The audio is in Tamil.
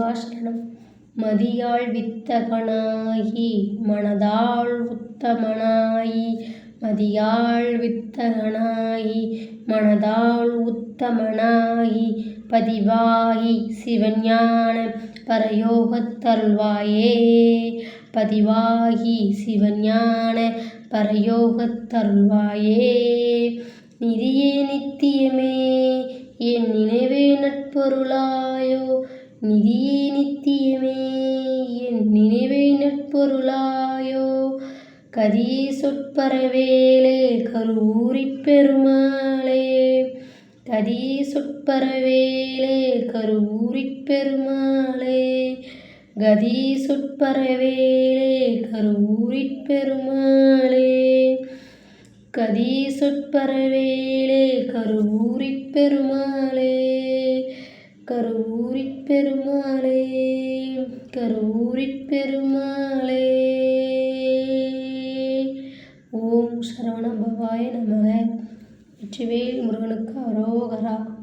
முருகா சரணம். மதியாள் வித்தகனாகி மனதாள் உத்தமனாயி மதியாள் வித்தகனாகி மனதாள் உத்தமனாகி பதிவாகி சிவஞான பரயோகத்தருள்வாயே. பதிவாகி சிவஞான பரயோகத்தருள்வாயே. நிதியே நித்தியமே என் நினைவே நட்பொருளாயோ. நிதியே நித்தியமே என் நினைவே நட்பொருளாயோ. கதியே சொற்பரவேலே கருவூரிப் பெருமாளே. கதியே சொற்பரவேலே கருவூரிப் பெருமாளே. கதியே சொற்பரவேலே கருவூரிப் பெருமாளே. கதியே சொற்பரவேலே கருவூரிப் பெருமாளே. கருவூரிப் பெருமாளே. கருவூரிப் பெருமாளே. ஓம் சரவண பவாய நமக. வெற்றிவேல் முருகனுக்கு அரோகரா.